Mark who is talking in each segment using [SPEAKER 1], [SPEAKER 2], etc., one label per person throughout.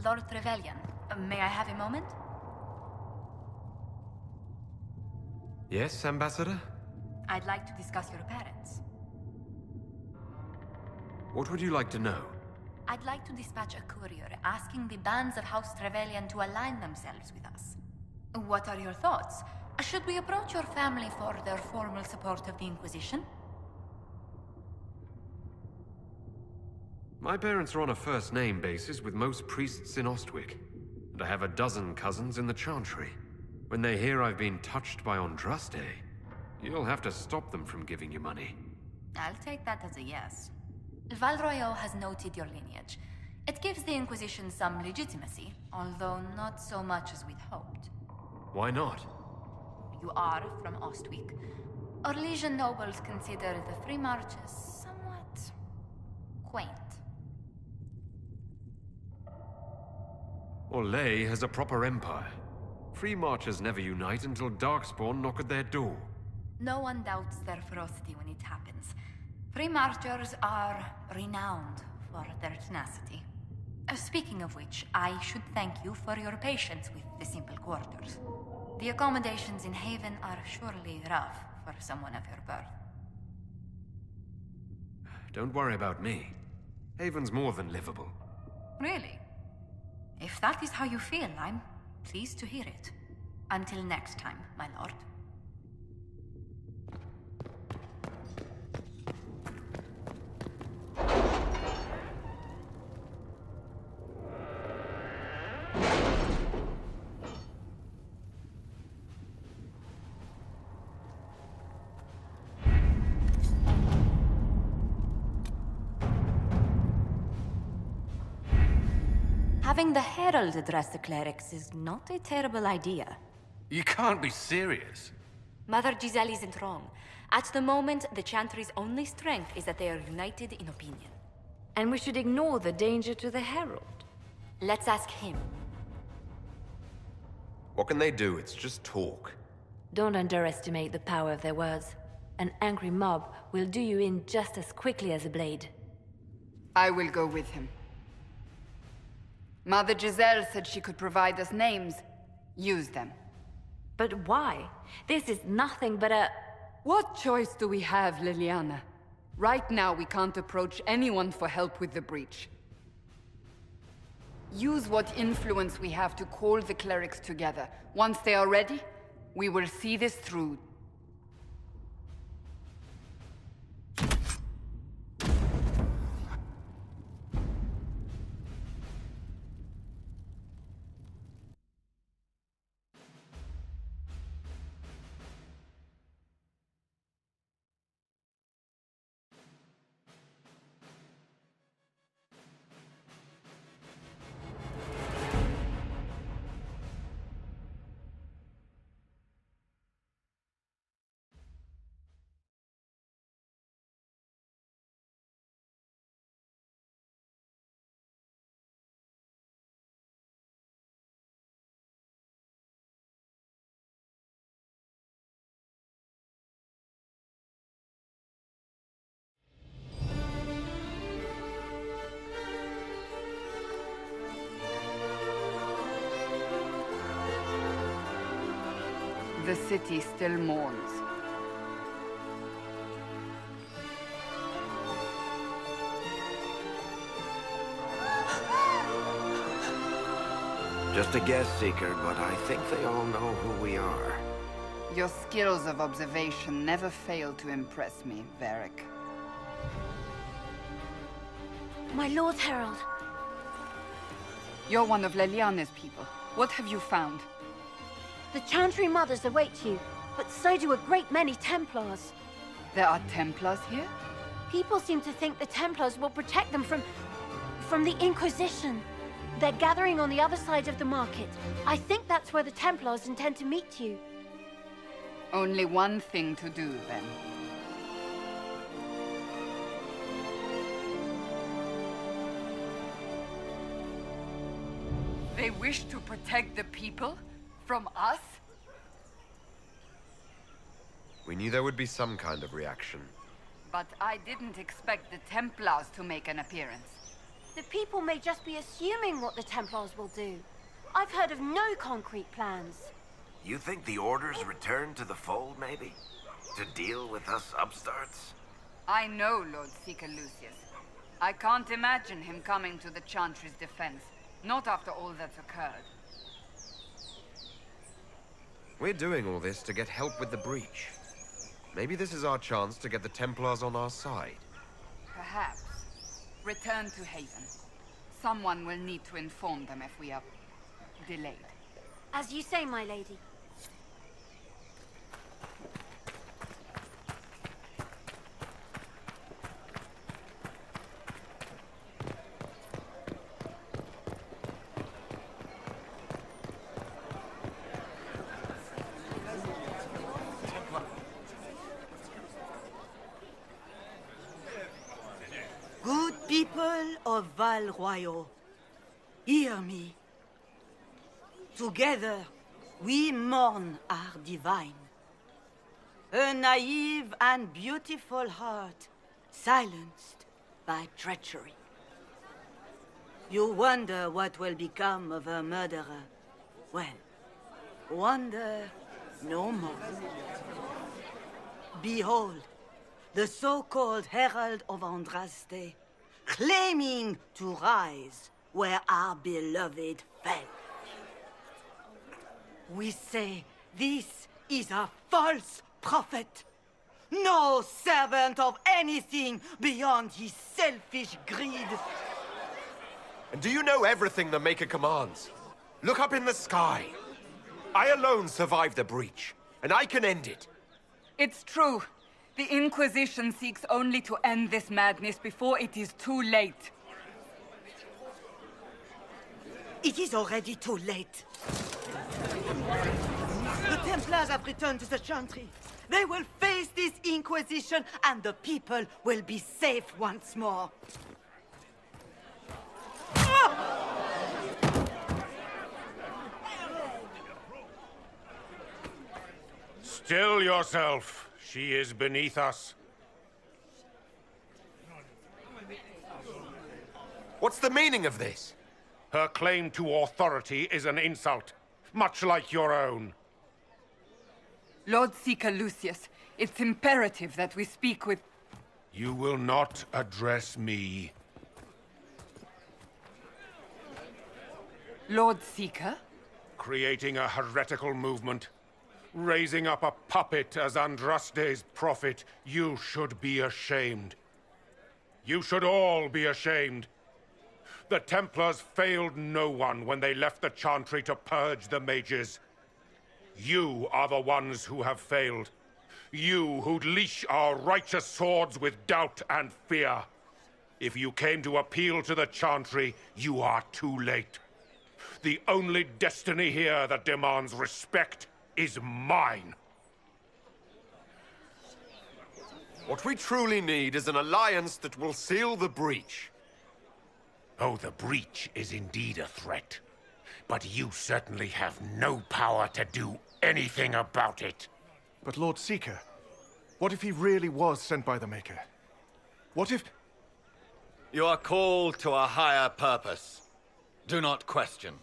[SPEAKER 1] Lord Trevelyan. May I have a moment?
[SPEAKER 2] Yes, Ambassador?
[SPEAKER 1] I'd like to discuss your parents.
[SPEAKER 2] What would you like to know?
[SPEAKER 1] I'd like to dispatch a courier asking the bands of House Trevelyan to align themselves with us. What are your thoughts? Should we approach your family for their formal support of the Inquisition?
[SPEAKER 2] My parents are on a first-name basis with most priests in Ostwick, and I have a dozen cousins in the Chantry. When they hear I've been touched by Andraste, you'll have to stop them from giving you money.
[SPEAKER 1] I'll take that as a yes. Valroyo has noted your lineage. It gives the Inquisition some legitimacy, although not so much as we'd hoped.
[SPEAKER 2] Why not?
[SPEAKER 1] You are from Ostwick. Orlesian nobles consider the Free Marches somewhat quaint.
[SPEAKER 2] Orlais has a proper empire. Free Marchers never unite until Darkspawn knock at their door.
[SPEAKER 1] No one doubts their ferocity when it happens. Free Marchers are renowned for their tenacity. Speaking of which, I should thank you for your patience with the simple quarters. The accommodations in Haven are surely rough for someone of your birth.
[SPEAKER 2] Don't worry about me. Haven's more than livable.
[SPEAKER 1] Really? If that is how you feel, I'm pleased to hear it. Until next time, my lord. Having the Herald address the clerics is not a terrible idea.
[SPEAKER 3] You can't be serious.
[SPEAKER 1] Mother Giselle isn't wrong. At the moment, the Chantry's only strength is that they are united in opinion.
[SPEAKER 4] And we should ignore the danger to the Herald.
[SPEAKER 1] Let's ask him.
[SPEAKER 2] What can they do? It's just talk.
[SPEAKER 4] Don't underestimate the power of their words. An angry mob will do you in just as quickly as a blade.
[SPEAKER 5] I will go with him. Mother Giselle said she could provide us names. Use them.
[SPEAKER 4] But why? This is nothing but a...
[SPEAKER 5] What choice do we have, Liliana? Right now, we can't approach anyone for help with the breach. Use what influence we have to call the clerics together. Once they are ready, we will see this through. The city still mourns.
[SPEAKER 6] Just a guess, Seeker, but I think they all know who we are.
[SPEAKER 5] Your skills of observation never fail to impress me, Varric.
[SPEAKER 4] My Lord Herald.
[SPEAKER 5] You're one of Leliana's people. What have you found?
[SPEAKER 4] The Chantry mothers await you, but so do a great many Templars.
[SPEAKER 5] There are Templars here?
[SPEAKER 4] People seem to think the Templars will protect them from the Inquisition. They're gathering on the other side of the market. I think that's where the Templars intend to meet you.
[SPEAKER 5] Only one thing to do, then. They wish to protect the people? From us?
[SPEAKER 2] We knew there would be some kind of reaction.
[SPEAKER 5] But I didn't expect the Templars to make an appearance.
[SPEAKER 4] The people may just be assuming what the Templars will do. I've heard of no concrete plans.
[SPEAKER 6] You think the Order's return to the fold, maybe? To deal with us upstarts?
[SPEAKER 5] I know Lord Seeker Lucius. I can't imagine him coming to the Chantry's defense. Not after all that's occurred.
[SPEAKER 2] We're doing all this to get help with the breach. Maybe this is our chance to get the Templars on our side.
[SPEAKER 5] Perhaps. Return to Haven. Someone will need to inform them if we are delayed.
[SPEAKER 4] As you say, my lady.
[SPEAKER 7] Good people of Val Royal, hear me. Together, we mourn our divine. A naive and beautiful heart, silenced by treachery. You wonder what will become of a murderer. Well, wonder no more. Behold, the so-called Herald of Andraste, claiming to rise where our beloved fell. We say this is a false prophet. No servant of anything beyond his selfish greed.
[SPEAKER 2] And do you know everything the Maker commands? Look up in the sky. I alone survived the breach, and I can end it.
[SPEAKER 5] It's true. The Inquisition seeks only to end this madness before it is too late.
[SPEAKER 7] It is already too late. The Templars have returned to the Chantry. They will face this Inquisition, and the people will be safe once more.
[SPEAKER 8] Still yourself. She is beneath us.
[SPEAKER 2] What's the meaning of this?
[SPEAKER 8] Her claim to authority is an insult, much like your own.
[SPEAKER 5] Lord Seeker Lucius, it's imperative that we speak with...
[SPEAKER 8] You will not address me.
[SPEAKER 5] Lord Seeker?
[SPEAKER 8] Creating a heretical movement. Raising up a puppet as Andraste's prophet. You should be ashamed. You should all be ashamed. The Templars failed no one when they left the Chantry to purge the mages. You are the ones who have failed. You who'd leash our righteous swords with doubt and fear. If you came to appeal to the Chantry, you are too late. The only destiny here that demands respect is mine.
[SPEAKER 2] What we truly need is an alliance that will seal the breach.
[SPEAKER 8] Oh, the breach is indeed a threat. But you certainly have no power to do anything about it.
[SPEAKER 9] But Lord Seeker, what if he really was sent by the Maker? What if...
[SPEAKER 10] You are called to a higher purpose. Do not question.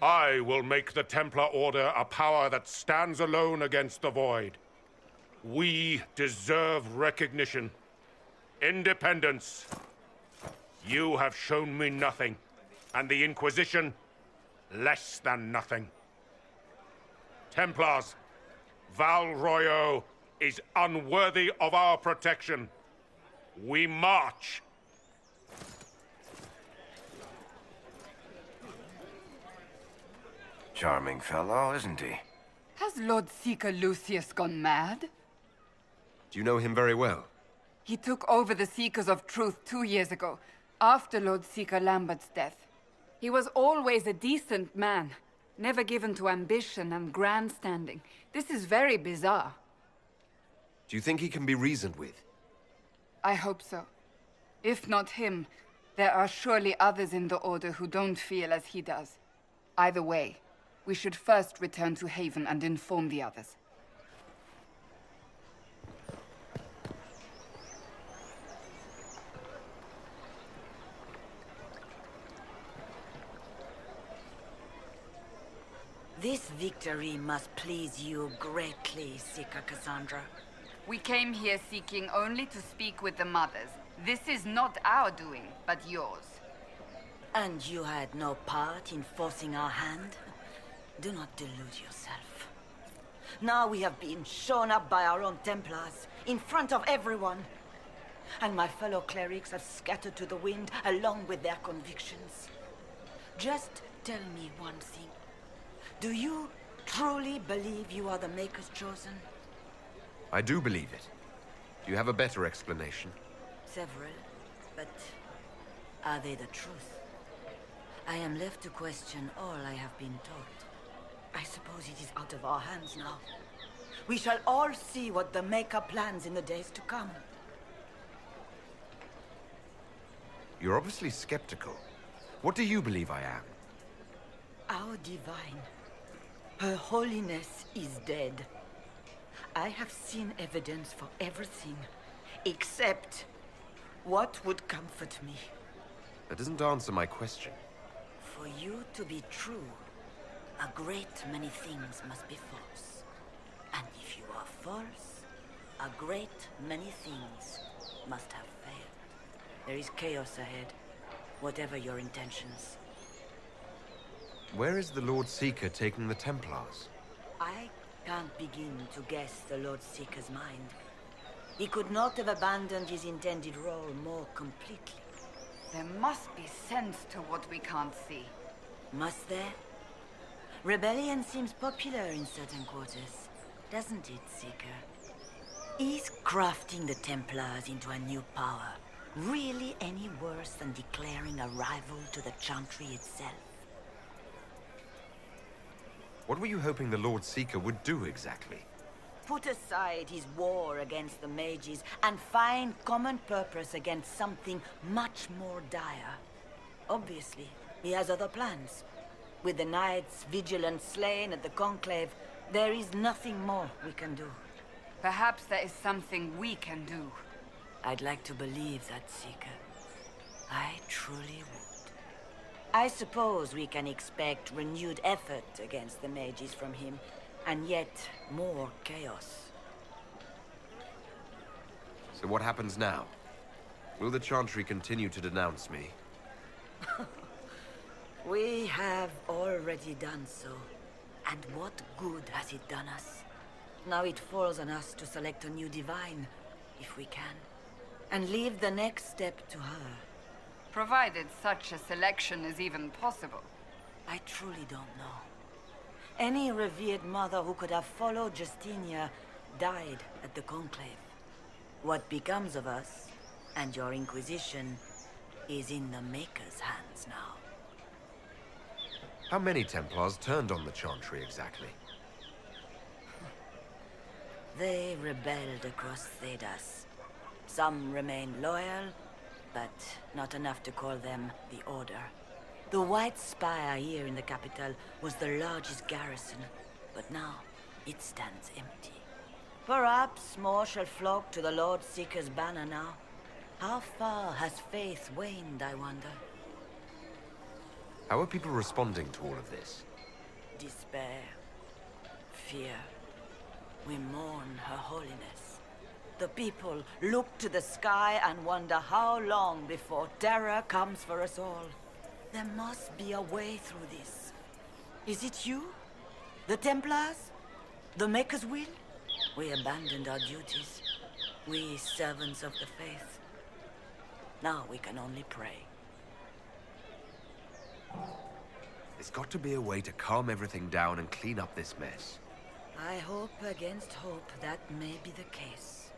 [SPEAKER 8] I will make the Templar Order a power that stands alone against the Void. We deserve recognition. Independence. You have shown me nothing, and the Inquisition, less than nothing. Templars, Val Royal is unworthy of our protection. We march.
[SPEAKER 6] Charming fellow, isn't he?
[SPEAKER 5] Has Lord Seeker Lucius gone mad?
[SPEAKER 2] Do you know him very well?
[SPEAKER 5] He took over the Seekers of Truth 2 years ago, after Lord Seeker Lambert's death. He was always a decent man, never given to ambition and grandstanding. This is very bizarre.
[SPEAKER 2] Do you think he can be reasoned with?
[SPEAKER 5] I hope so. If not him, there are surely others in the Order who don't feel as he does. Either way, we should first return to Haven and inform the others.
[SPEAKER 7] This victory must please you greatly, Seeker Cassandra.
[SPEAKER 5] We came here seeking only to speak with the mothers. This is not our doing, but yours.
[SPEAKER 7] And you had no part in forcing our hand? Do not delude yourself. Now we have been shown up by our own Templars, in front of everyone. And my fellow clerics have scattered to the wind along with their convictions. Just tell me one thing. Do you truly believe you are the Maker's chosen?
[SPEAKER 2] I do believe it. Do you have a better explanation?
[SPEAKER 7] Several, but are they the truth? I am left to question all I have been taught. I suppose it is out of our hands now. We shall all see what the Maker plans in the days to come.
[SPEAKER 2] You're obviously skeptical. What do you believe I am?
[SPEAKER 7] Our divine. Her holiness is dead. I have seen evidence for everything, except what would comfort me.
[SPEAKER 2] That doesn't answer my question.
[SPEAKER 7] For you to be true, a great many things must be false. And if you are false, a great many things must have failed. There is chaos ahead, whatever your intentions.
[SPEAKER 2] Where is the Lord Seeker taking the Templars?
[SPEAKER 7] I can't begin to guess the Lord Seeker's mind. He could not have abandoned his intended role more completely.
[SPEAKER 5] There must be sense to what we can't see.
[SPEAKER 7] Must there? Rebellion seems popular in certain quarters, doesn't it, Seeker? Is crafting the Templars into a new power really any worse than declaring a rival to the Chantry itself?
[SPEAKER 2] What were you hoping the Lord Seeker would do exactly?
[SPEAKER 7] Put aside his war against the mages and find common purpose against something much more dire. Obviously, he has other plans. With the knights vigilant slain at the Conclave, there is nothing more we can do.
[SPEAKER 5] Perhaps there is something we can do.
[SPEAKER 7] I'd like to believe that, Seeker. I truly would. I suppose we can expect renewed effort against the mages from him, and yet more chaos.
[SPEAKER 2] So what happens now? Will the Chantry continue to denounce me?
[SPEAKER 7] We have already done so. And what good has it done us? Now it falls on us to select a new divine, if we can, and leave the next step to her.
[SPEAKER 5] Provided such a selection is even possible.
[SPEAKER 7] I truly don't know. Any revered mother who could have followed Justinia died at the Conclave. What becomes of us, and your Inquisition, is in the Maker's hands now.
[SPEAKER 2] How many Templars turned on the Chantry exactly?
[SPEAKER 7] They rebelled across Thedas. Some remained loyal, but not enough to call them the Order. The White Spire here in the capital was the largest garrison, but now it stands empty. Perhaps more shall flock to the Lord Seeker's banner now. How far has faith waned, I wonder?
[SPEAKER 2] How are people responding to all of this?
[SPEAKER 7] Despair. Fear. We mourn her holiness. The people look to the sky and wonder how long before terror comes for us all. There must be a way through this. Is it you? The Templars? The Maker's will? We abandoned our duties. We servants of the faith. Now we can only pray.
[SPEAKER 2] There's got to be a way to calm everything down and clean up this mess.
[SPEAKER 7] I hope against hope that may be the case.